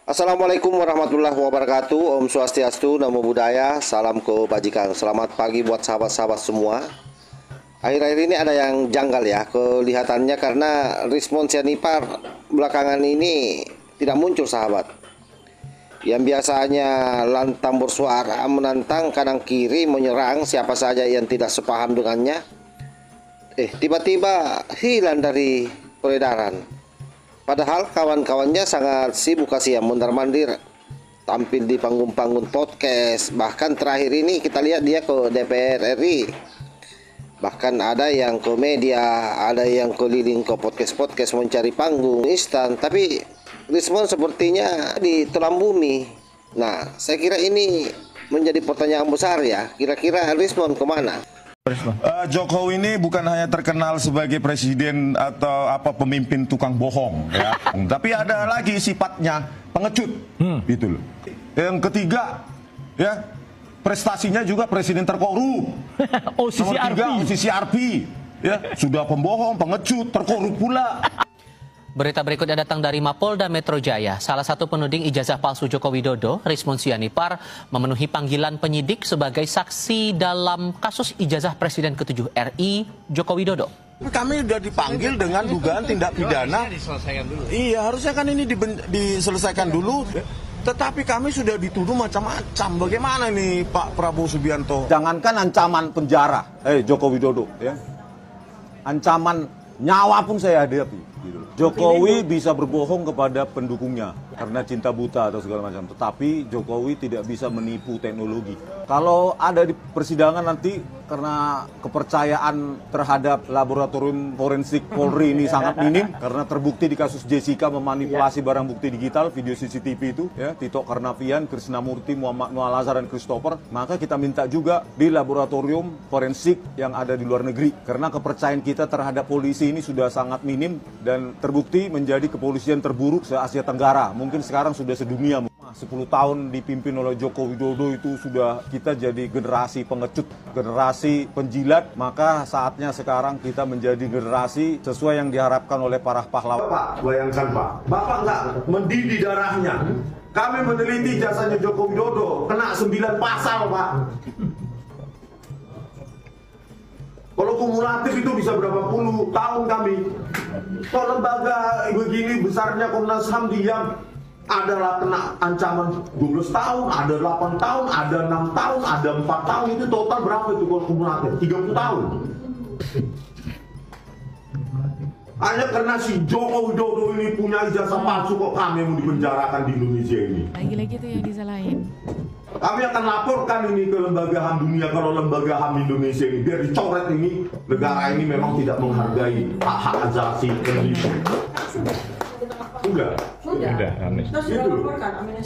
Assalamualaikum warahmatullahi wabarakatuh. Om Swastiastu, Namo Buddhaya, salam kebajikan. Selamat pagi buat sahabat-sahabat semua. Akhir-akhir ini ada yang janggal ya kelihatannya karena respon Sianipar belakangan ini tidak muncul, sahabat. Yang biasanya lantang bersuara menantang kanan kiri menyerang siapa saja yang tidak sepaham dengannya, tiba-tiba hilang dari peredaran. Padahal kawan-kawannya sangat sibuk kasih mondar-mandir tampil di panggung-panggung podcast. Bahkan terakhir ini kita lihat dia ke DPR RI. Bahkan ada yang ke media, ada yang keliling ke podcast-podcast mencari panggung instan. Tapi respon sepertinya di telan bumi. Nah, saya kira ini menjadi pertanyaan besar ya. Kira-kira respon kemana? Jokowi ini bukan hanya terkenal sebagai presiden atau pemimpin tukang bohong ya. Tapi ada lagi sifatnya pengecut gitu loh. Yang ketiga ya, prestasinya juga presiden terkorup. Nomor 3 OCCRP ya, sudah pembohong, pengecut, terkorup pula. Berita berikutnya datang dari Mapolda Metro Jaya. Salah satu penuding ijazah palsu Joko Widodo, Rismon Sianipar, memenuhi panggilan penyidik sebagai saksi dalam kasus ijazah Presiden ke-7 RI, Joko Widodo. Kami sudah dipanggil dengan dugaan tindak pidana. Iya, harusnya kan ini diselesaikan dulu. Tetapi kami sudah dituduh macam-macam. Bagaimana nih Pak Prabowo Subianto? Jangankan ancaman penjara, Joko Widodo, ya, ancaman nyawa pun saya hadapi. Jokowi bisa berbohong kepada pendukungnya karena cinta buta atau segala macam. Tetapi Jokowi tidak bisa menipu teknologi. Kalau ada di persidangan nanti karena kepercayaan terhadap laboratorium forensik Polri ini sangat minim karena terbukti di kasus Jessica memanipulasi barang bukti digital, video CCTV itu, ya, Tito Karnavian, Krisnamurti, Muhammad Noah Lazar dan Christopher, maka kita minta juga di laboratorium forensik yang ada di luar negeri karena kepercayaan kita terhadap polisi ini sudah sangat minim dan terbukti menjadi kepolisian terburuk se-Asia Tenggara. Mungkin sekarang sudah sedunia. 10 tahun dipimpin oleh Joko Widodo itu sudah kita jadi generasi pengecut, generasi penjilat. Maka saatnya sekarang kita menjadi generasi sesuai yang diharapkan oleh para pahlawan. Pak, bayangkan Pak, Bapak nggak mendidih darahnya. Kami meneliti jasanya Joko Widodo, kena 9 pasal Pak. Kalau kumulatif itu bisa berapa puluh tahun kami. Kalau lembaga begini besarnya Komnas HAM diam, adalah kena ancaman 12 tahun, ada 8 tahun, ada 6 tahun, ada 4 tahun. Itu total berapa itu kalau kumulatif? 30 tahun. Hanya karena si Joko Widodo ini punya ijazah palsu kok kami mau dipenjarakan di Indonesia ini. Lagi-lagi tuh yang disalahin. Kami akan laporkan ini ke lembaga HAM dunia kalau lembaga HAM Indonesia ini biar dicoret ini, negara ini memang tidak menghargai hak-hak asasi manusia. Enggak. Sudah, gitu.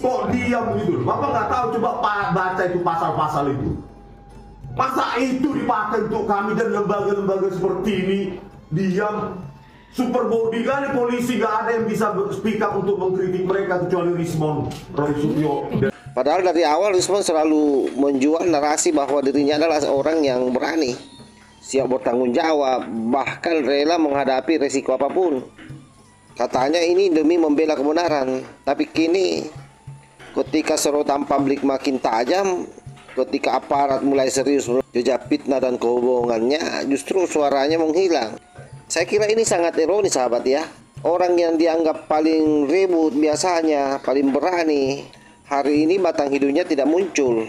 Kok diam gitu? Bapak nggak tahu, coba baca itu pasal-pasal itu. Masa itu dipakai untuk kami dan lembaga-lembaga seperti ini diam? Super body kali polisi, nggak ada yang bisa speak up untuk mengkritik mereka kecuali Rismon Roy Suryo. Padahal dari awal Rismon selalu menjual narasi bahwa dirinya adalah orang yang berani, siap bertanggung jawab, bahkan rela menghadapi resiko apapun. Katanya ini demi membela kebenaran. Tapi kini ketika sorotan publik makin tajam, ketika aparat mulai serius jejak fitnah dan kebohongannya, justru suaranya menghilang. Saya kira ini sangat ironis, sahabat ya. Orang yang dianggap paling ribut biasanya, paling berani, hari ini batang hidungnya tidak muncul.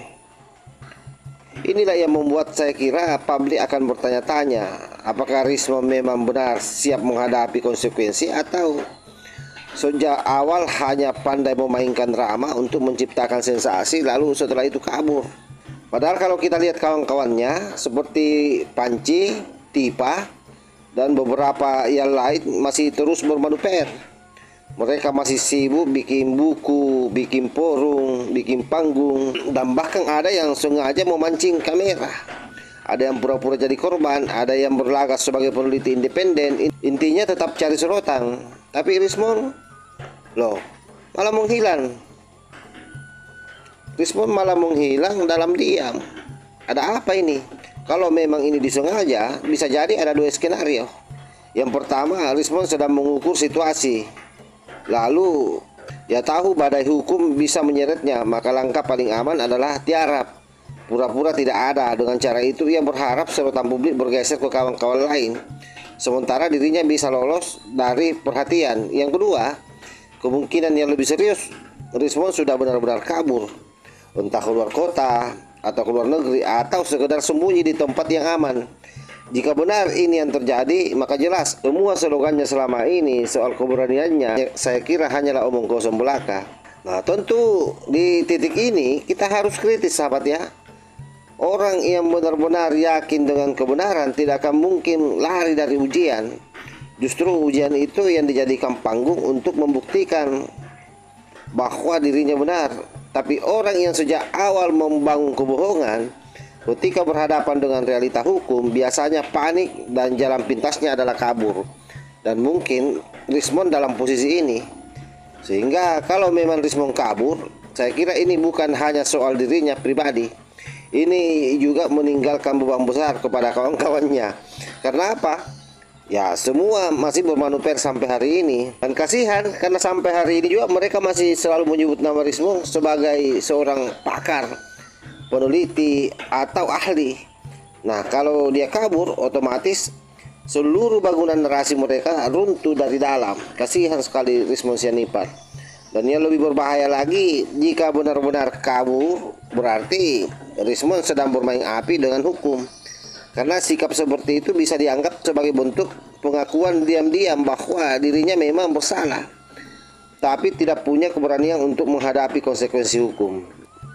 Inilah yang membuat saya kira publik akan bertanya-tanya, apakah Risma memang benar siap menghadapi konsekuensi atau sejak awal hanya pandai memainkan drama untuk menciptakan sensasi lalu setelah itu kabur. Padahal kalau kita lihat kawan-kawannya seperti Panci, Tipa, dan beberapa yang lain masih terus bermanuver. Mereka masih sibuk bikin buku, bikin forum, bikin panggung, dan bahkan ada yang sengaja memancing kamera. Ada yang pura-pura jadi korban, ada yang berlagak sebagai peneliti independen. Intinya tetap cari sorotan. Tapi Rismon, malah menghilang. Rismon malah menghilang dalam diam. Ada apa ini? Kalau memang ini disengaja, bisa jadi ada 2 skenario. Yang pertama, Rismon sedang mengukur situasi. Lalu Dia tahu badai hukum bisa menyeretnya, maka langkah paling aman adalah tiarap, pura-pura tidak ada. Dengan cara itu ia berharap sorotan publik bergeser ke kawan-kawan lain, sementara dirinya bisa lolos dari perhatian. Yang kedua, kemungkinan yang lebih serius, Rismond sudah benar-benar kabur, entah keluar kota atau keluar negeri atau sekedar sembunyi di tempat yang aman. Jika benar ini yang terjadi, maka jelas semua slogannya selama ini soal keberaniannya saya kira hanyalah omong kosong belaka. Nah, tentu di titik ini kita harus kritis, sahabat ya. Orang yang benar-benar yakin dengan kebenaran tidak akan mungkin lari dari ujian. Justru ujian itu yang dijadikan panggung untuk membuktikan bahwa dirinya benar. Tapi orang yang sejak awal membangun kebohongan, ketika berhadapan dengan realita hukum, biasanya panik dan jalan pintasnya adalah kabur. Dan mungkin Rismond dalam posisi ini. Sehingga kalau memang Rismond kabur, saya kira ini bukan hanya soal dirinya pribadi. Ini juga meninggalkan beban besar kepada kawan-kawannya. Karena apa? Ya, semua masih bermanuver sampai hari ini. Dan kasihan karena sampai hari ini juga mereka masih selalu menyebut nama Rismond sebagai seorang pakar, peneliti atau ahli. Nah, kalau dia kabur, otomatis seluruh bangunan narasi mereka runtuh dari dalam. Kasihan sekali Rismond Sianipar. Dan yang lebih berbahaya lagi, jika benar-benar kabur, berarti Rismond sedang bermain api dengan hukum. Karena sikap seperti itu bisa dianggap sebagai bentuk pengakuan diam-diam bahwa dirinya memang bersalah, tapi tidak punya keberanian untuk menghadapi konsekuensi hukum.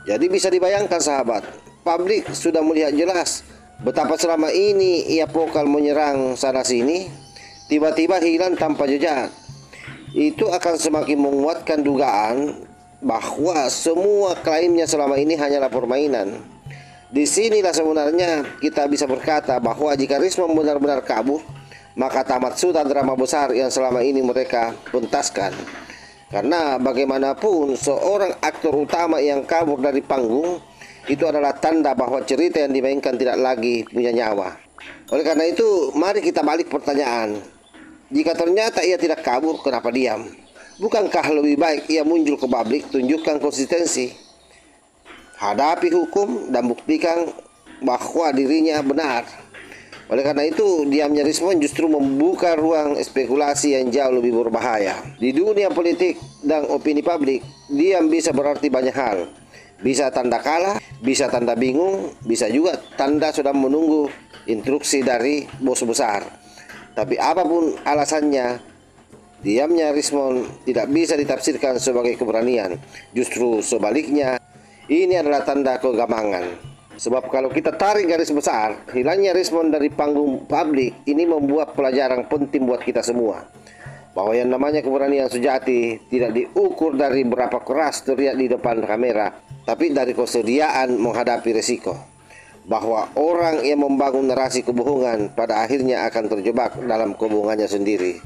Jadi bisa dibayangkan, sahabat, publik sudah melihat jelas betapa selama ini ia vokal menyerang sana-sini, tiba-tiba hilang tanpa jejak. Itu akan semakin menguatkan dugaan bahwa semua klaimnya selama ini hanyalah permainan. Disinilah sebenarnya kita bisa berkata bahwa jika Rismond benar-benar kabur, maka tamat sudah drama besar yang selama ini mereka pentaskan. Karena bagaimanapun seorang aktor utama yang kabur dari panggung itu adalah tanda bahwa cerita yang dimainkan tidak lagi punya nyawa. Oleh karena itu, mari kita balik pertanyaan. Jika ternyata ia tidak kabur, kenapa diam? Bukankah lebih baik ia muncul ke publik, tunjukkan konsistensi, hadapi hukum, dan buktikan bahwa dirinya benar? Oleh karena itu, diamnya Rismond justru membuka ruang spekulasi yang jauh lebih berbahaya. Di dunia politik dan opini publik, diam bisa berarti banyak hal. Bisa tanda kalah, bisa tanda bingung, bisa juga tanda sedang menunggu instruksi dari bos besar. Tapi apapun alasannya, diamnya Rismond tidak bisa ditafsirkan sebagai keberanian. Justru sebaliknya, ini adalah tanda kegamangan. Sebab kalau kita tarik garis besar, hilangnya Rismond dari panggung publik ini membuat pelajaran penting buat kita semua. Bahwa yang namanya keberanian sejati tidak diukur dari berapa keras teriak di depan kamera, tapi dari kesediaan menghadapi resiko. Bahwa orang yang membangun narasi kebohongan pada akhirnya akan terjebak dalam kebohongannya sendiri.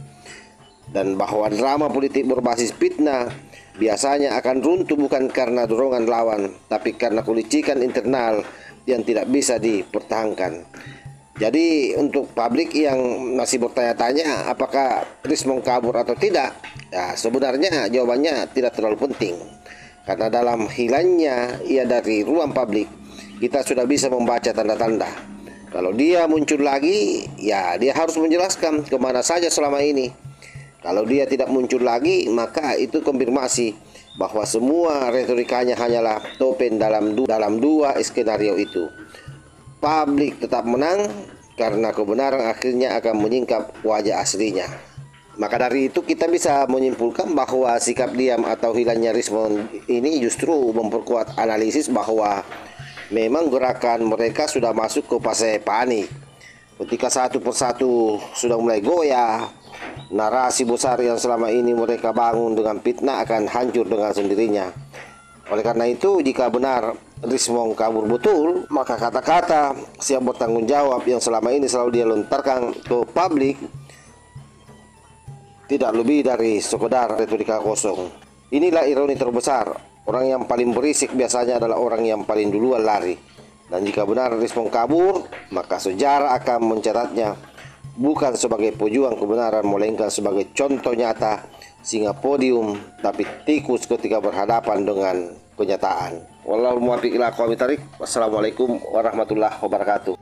Dan bahwa drama politik berbasis fitnah biasanya akan runtuh bukan karena dorongan lawan, tapi karena kelicikan internal yang tidak bisa dipertahankan. Jadi untuk publik yang masih bertanya-tanya apakah Rismond kabur atau tidak, ya sebenarnya jawabannya tidak terlalu penting. Karena dalam hilangnya ia dari ruang publik, kita sudah bisa membaca tanda-tanda. Kalau dia muncul lagi, ya dia harus menjelaskan kemana saja selama ini. Kalau dia tidak muncul lagi, maka itu konfirmasi bahwa semua retorikanya hanyalah topeng dalam dua skenario itu. Publik tetap menang karena kebenaran akhirnya akan menyingkap wajah aslinya. Maka dari itu kita bisa menyimpulkan bahwa sikap diam atau hilangnya Rismond ini justru memperkuat analisis bahwa memang gerakan mereka sudah masuk ke fase panik. Ketika satu persatu sudah mulai goyah, narasi besar yang selama ini mereka bangun dengan fitnah akan hancur dengan sendirinya. Oleh karena itu, jika benar Rismond kabur betul, maka kata-kata siap bertanggung jawab yang selama ini selalu dia lontarkan ke publik tidak lebih dari sekedar retorika kosong. Inilah ironi terbesar. Orang yang paling berisik biasanya adalah orang yang paling duluan lari. Dan jika benar Rismond kabur, maka sejarah akan mencatatnya bukan sebagai pejuang kebenaran, melainkan sebagai contoh nyata singa podium tapi tikus ketika berhadapan dengan kenyataan. Wallahul muwaffiq ila aqwamit thoriq. Wassalamualaikum warahmatullahi wabarakatuh.